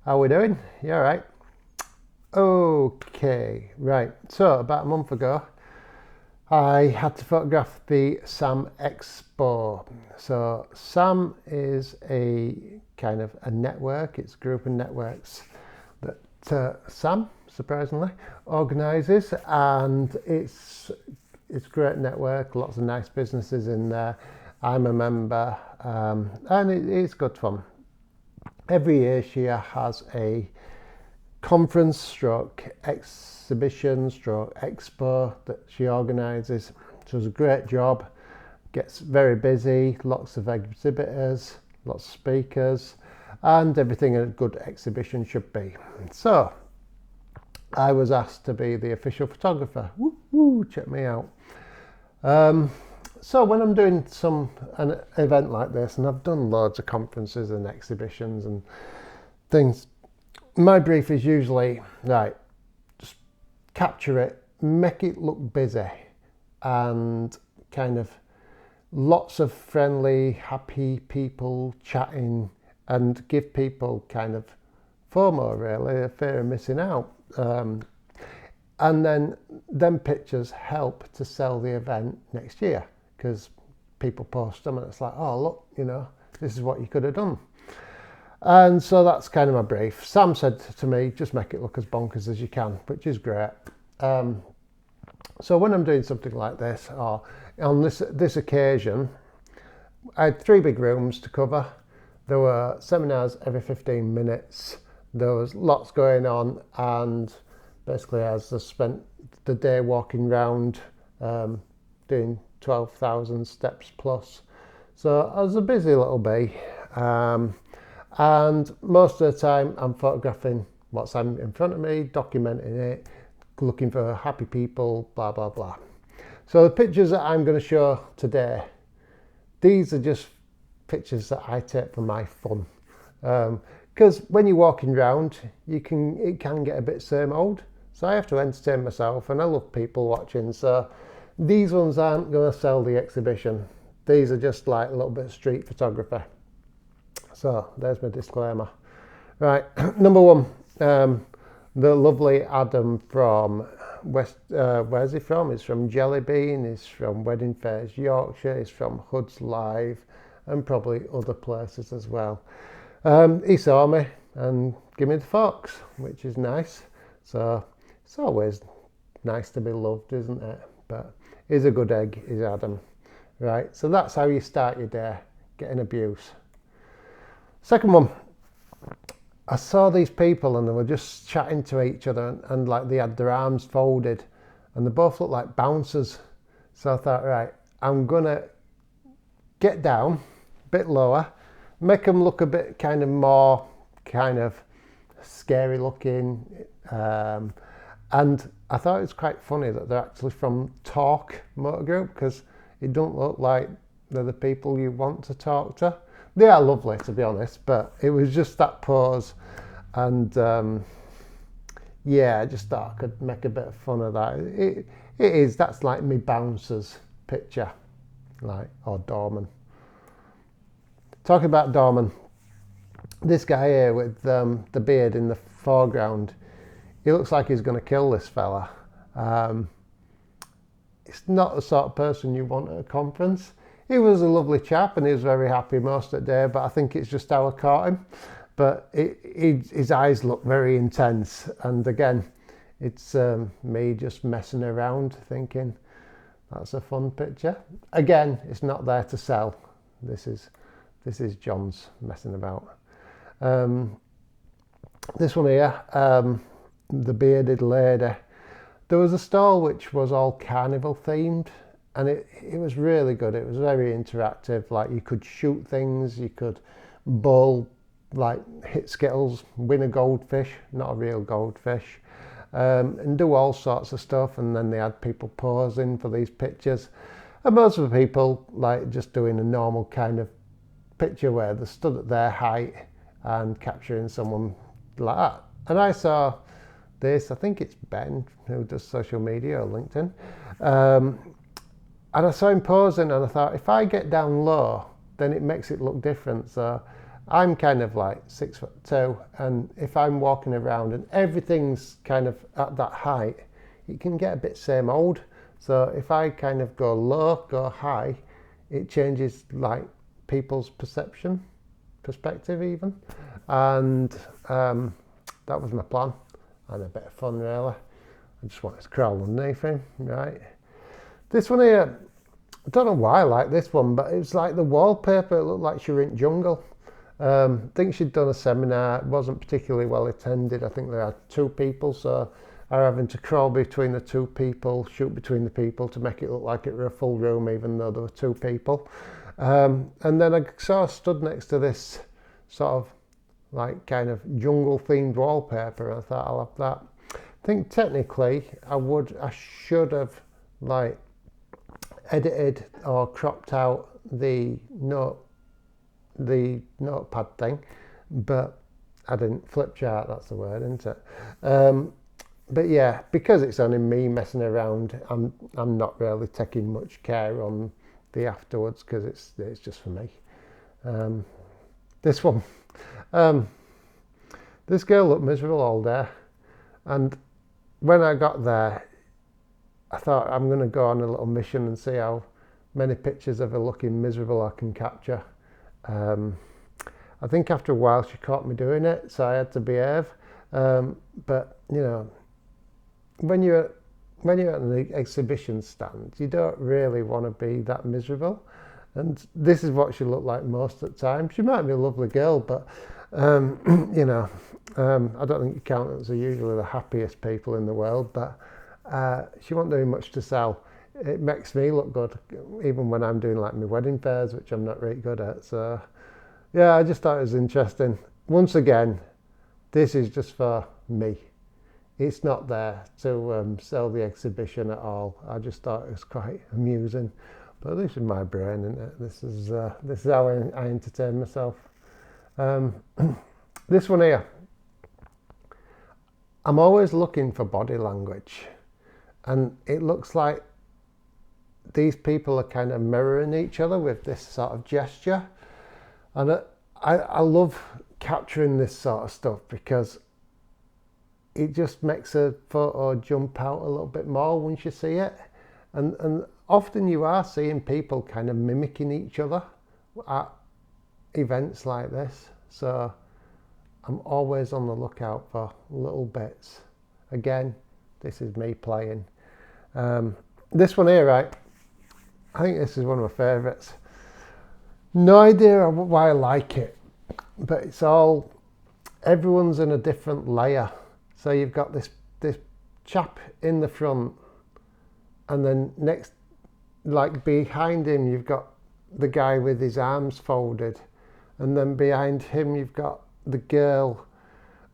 How we doing? You all right? Okay, right. So about a month ago, I had to photograph the SAM Expo. So SAM is a kind of a network. It's a group of networks that SAM, surprisingly, organises, and it's a great network. Lots of nice businesses in there. I'm a member, and it's good fun. Every year she has a conference stroke exhibition stroke expo that she organises. She does a great job, gets very busy, lots of exhibitors, lots of speakers, and everything a good exhibition should be. So I was asked to be the official photographer. Woo, check me out. So when I'm doing an event like this, and I've done loads of conferences and exhibitions and things, my brief is usually, right, just capture it, make it look busy, and kind of lots of friendly, happy people chatting, and give people kind of FOMO, really, a fear of missing out. And then them pictures help to sell the event next year, because people post them and it's like, oh, look, this is what you could have done. And so that's kind of my brief. Sam said to me, just make it look as bonkers as you can, which is great. So when I'm doing something like this, or on this occasion, I had 3 big rooms to cover. There were seminars every 15 minutes. There was lots going on, and basically I just spent the day walking around, doing 12,000 steps plus. So I was a busy little bee. And most of the time I'm photographing what's in front of me, documenting it, looking for happy people, blah, blah, blah. So the pictures that I'm going to show today, these are just pictures that I take for my fun. Because when you're walking around, it can get a bit same old. So I have to entertain myself, and I love people watching. So these ones aren't going to sell the exhibition. These are just like a little bit of street photography. So there's my disclaimer. Right, number 1, the lovely Adam from where's he from? He's from Jellybean, he's from Wedding Fairs Yorkshire, he's from Hoods Live, and probably other places as well. He saw me and gave me the fox, which is nice. So it's always nice to be loved, isn't it? But he's a good egg, is Adam. Right, so that's how you start your day, getting abuse. Second one, I saw these people and they were just chatting to each other, and like they had their arms folded and they both looked like bouncers. So I thought, right, I'm gonna get down a bit lower, make them look a bit kind of more kind of scary looking. And I thought it was quite funny that they're actually from Talk Motor Group, because it don't look like they're the people you want to talk to. They are lovely, to be honest, but it was just that pose, and I just thought I could make a bit of fun of that. That's like me bouncers picture, or doorman. Talking about doorman, this guy here with the beard in the foreground, he looks like he's going to kill this fella. It's not the sort of person you want at a conference. He was a lovely chap and he was very happy most of the day, but I think it's just how I caught him. But his eyes look very intense, and again, it's me just messing around thinking that's a fun picture. Again, it's not there to sell. This is John's messing about. This one here, the bearded lady. There was a stall which was all carnival themed, and it was really good. It was very interactive. Like, you could shoot things, you could bowl, like hit skittles, win a goldfish, not a real goldfish, and do all sorts of stuff. And then they had people posing for these pictures, and most of the people like just doing a normal kind of picture where they stood at their height and capturing someone like that. And I saw this, I think it's Ben who does social media or LinkedIn, and I saw him posing, and I thought, if I get down low, then it makes it look different. So I'm kind of like 6'2", and if I'm walking around and everything's kind of at that height, it can get a bit same old. So if I kind of go low, go high, it changes like people's perspective even. And that was my plan, and a bit of fun really. I just wanted to crawl underneath him, right? This one here, I don't know why I like this one, but it's like the wallpaper, it looked like she were in jungle. I think she'd done a seminar, it wasn't particularly well attended. I think there are 2 people, so are having to crawl between the 2 people, shoot between the people to make it look like it were a full room even though there were 2 people. And then I sort of stood next to this sort of like kind of jungle themed wallpaper, and I thought I'll have that. I think technically I should have like edited or cropped out the notepad thing, but I didn't. Flip chart, that's the word, isn't it? But yeah, because it's only me messing around, I'm not really taking much care on the afterwards because it's just for me. This one, this girl looked miserable all day, and when I got there, I thought I'm going to go on a little mission and see how many pictures of her looking miserable I can capture. I think after a while she caught me doing it, so I had to behave. But you know, when you're at an exhibition stand, you don't really want to be that miserable. And this is what she looked like most of the time. She might be a lovely girl, but you know, I don't think accountants are usually the happiest people in the world. But she wasn't doing much to sell. It makes me look good, even when I'm doing like my wedding fairs, which I'm not really good at. So yeah, I just thought it was interesting. Once again, this is just for me. It's not there to sell the exhibition at all. I just thought it was quite amusing. But this is my brain, isn't it? This is how I entertain myself. This one here. I'm always looking for body language, and it looks like these people are kind of mirroring each other with this sort of gesture. And I love capturing this sort of stuff because it just makes a photo jump out a little bit more once you see it. And often you are seeing people kind of mimicking each other at events like this. So I'm always on the lookout for little bits. Again, this is me playing. This one here, right? I think this is one of my favourites. No idea why I like it, but it's all, everyone's in a different layer. So you've got this chap in the front, and then next, like behind him, you've got the guy with his arms folded, and then behind him you've got the girl,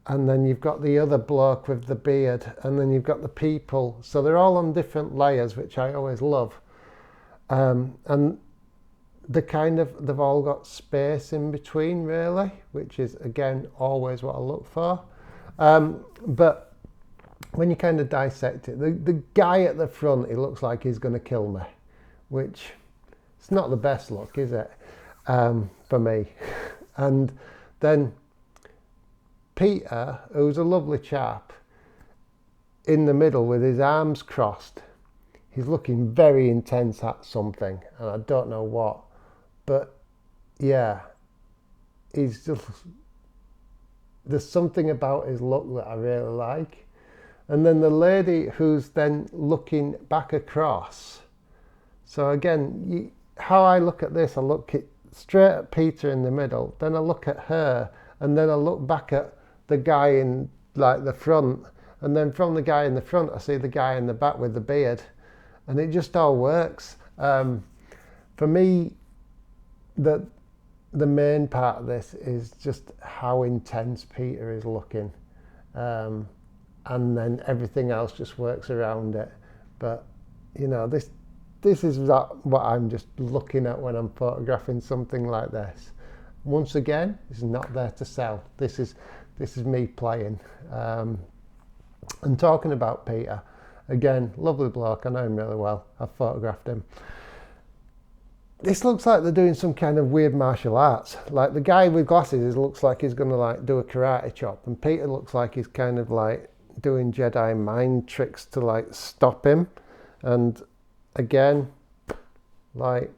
and then you've got the other bloke with the beard, and then you've got the people. So they're all on different layers, which I always love. And they've all got space in between, really, which is again always what I look for. But when you kind of dissect it, the guy at the front, he looks like he's going to kill me, which it's not the best look, is it, for me? And then Peter, who's a lovely chap, in the middle with his arms crossed, he's looking very intense at something, and I don't know what, but yeah, he's just, there's something about his look that I really like. And then the lady who's then looking back across. So again, how I look at this, I look straight at Peter in the middle, then I look at her, and then I look back at the guy in like the front, and then from the guy in the front I see the guy in the back with the beard, and it just all works. For me, the main part of this is just how intense Peter is looking, and then everything else just works around it. But you know, this is what I'm just looking at when I'm photographing something like this. Once again, it's not there to sell. This is me playing. And talking about Peter, again, lovely bloke, I know him really well, I've photographed him. this looks like they're doing some kind of weird martial arts. Like the guy with glasses looks like he's going to like do a karate chop, and Peter looks like he's kind of like doing Jedi mind tricks to like stop him. And again, like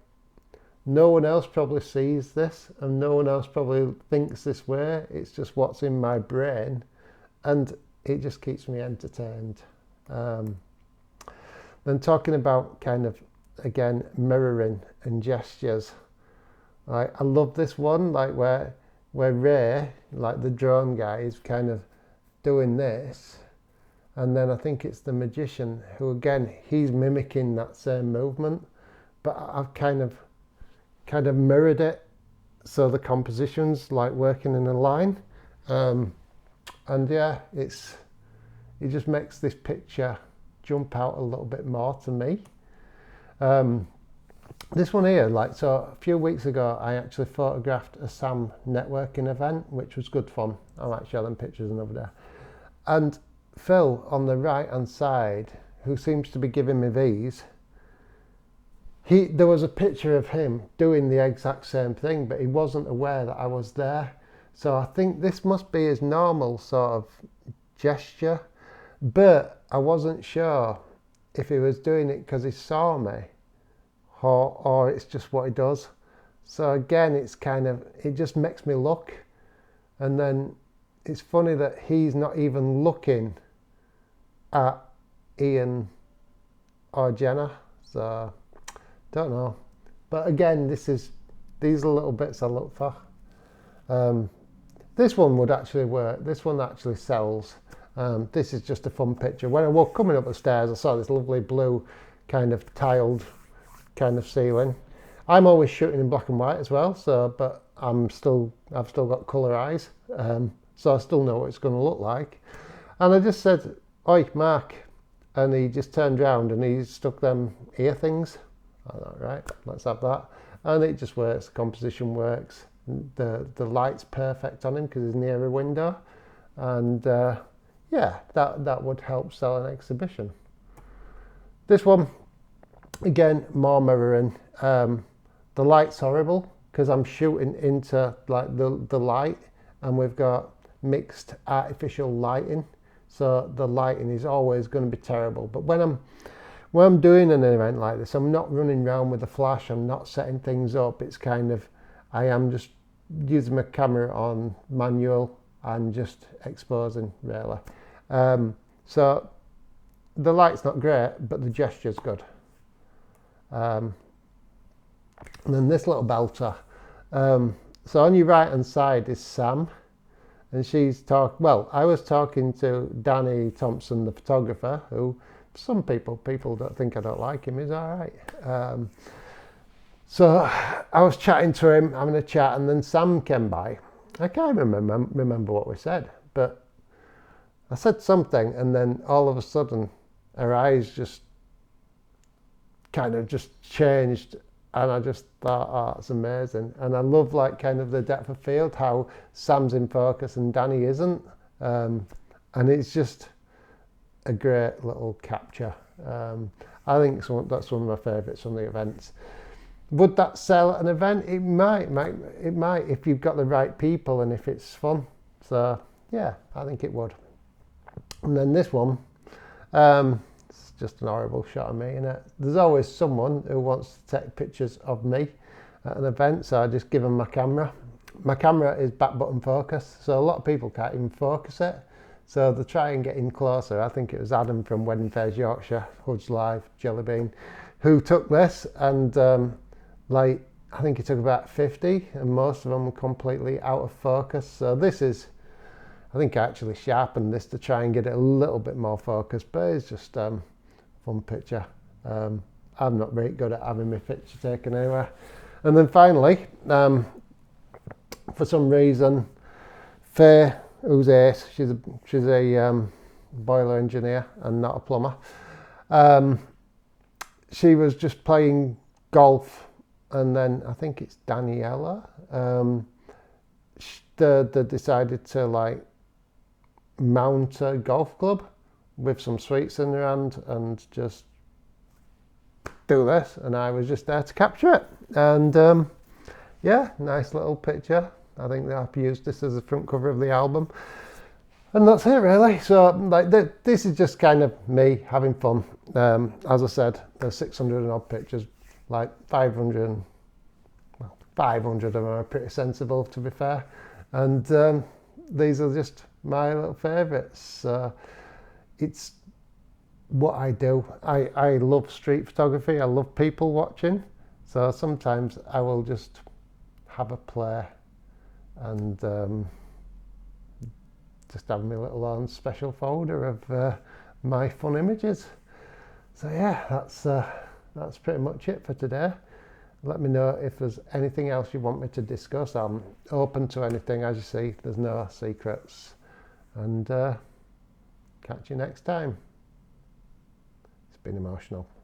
no one else probably sees this, and no one else probably thinks this way. It's just what's in my brain, and it just keeps me entertained. Then talking about kind of, again, mirroring and gestures. Like, I love this one, like where Ray, like the drone guy, is kind of doing this, and then I think it's the magician who, again, he's mimicking that same movement, but I've kind of mirrored it, so the composition's like working in a line, and yeah, it just makes this picture jump out a little bit more to me. This one here, like, so a few weeks ago I actually photographed a SAM networking event, which was good fun. I might show them pictures another day. And Phil on the right hand side, who seems to be giving me these, there was a picture of him doing the exact same thing, but he wasn't aware that I was there. So I think this must be his normal sort of gesture, but I wasn't sure if he was doing it because he saw me, or it's just what he does. So again, it's kind of, it just makes me look, and then it's funny that he's not even looking at Ian or Jenna, so don't know. But again, these are little bits I look for. This one would actually work. This one actually sells. This is just a fun picture. When I was coming up the stairs, I saw this lovely blue kind of tiled kind of ceiling. I'm always shooting in black and white as well, so but I've still got colour eyes, so I still know what it's going to look like. And I just said, "Oi, Mark," and he just turned round and he stuck them ear things. I thought, right, let's have that, and it just works. The composition works. The light's perfect on him because he's near a window, and yeah, that would help sell an exhibition. This one, again, more mirroring. The light's horrible because I'm shooting into like the light, and we've got mixed artificial lighting, so the lighting is always going to be terrible. But when I'm doing an event like this, I'm not running around with a flash, I'm not setting things up. It's kind of, I am just using my camera on manual and just exposing, really. So the light's not great, but the gesture's good. And then this little belter. So on your right hand side is Sam, and I was talking to Danny Thompson, the photographer, who some people don't think I don't like him, he's all right. So I was chatting to him, having a chat, and then Sam came by. I can't remember what we said, but I said something, and then all of a sudden her eyes just kind of just changed, and I just thought, oh, it's amazing. And I love like kind of the depth of field, how Sam's in focus and Danny isn't, and it's just a great little capture. I think that's one of my favourites from the events. Would that sell an event? It might if you've got the right people and if it's fun. So yeah, I think it would. And then this one, it's just an horrible shot of me, innit? There's always someone who wants to take pictures of me at an event, so I just give them my camera. My camera is back button focus, so a lot of people can't even focus it. So they try and get in closer. I think it was Adam from Wedding Fairs Yorkshire, Hoods Live, Jellybean, who took this, and I think he took about 50, and most of them were completely out of focus. So this is, I think I actually sharpened this to try and get it a little bit more focused, but it's just a fun picture. I'm not very good at having my picture taken anywhere. And then finally, for some reason, Faye, who's ace, she's a boiler engineer and not a plumber. She was just playing golf, and then I think it's Daniela. They decided to like mount a golf club with some sweets in their hand and just do this, and I was just there to capture it. And yeah, nice little picture. I think that I've used this as the front cover of the album. And that's it really. So like this is just kind of me having fun. As I said, there's 600 and odd pictures, like 500 of them are pretty sensible, to be fair. And these are just my little favourites. It's what I do. I love street photography. I love people watching. So sometimes I will just have a play and just have my little own special folder of my fun images. So yeah, that's pretty much it for today. Let me know if there's anything else you want me to discuss. I'm open to anything. As you see, there's no secrets. And catch you next time. It's been emotional.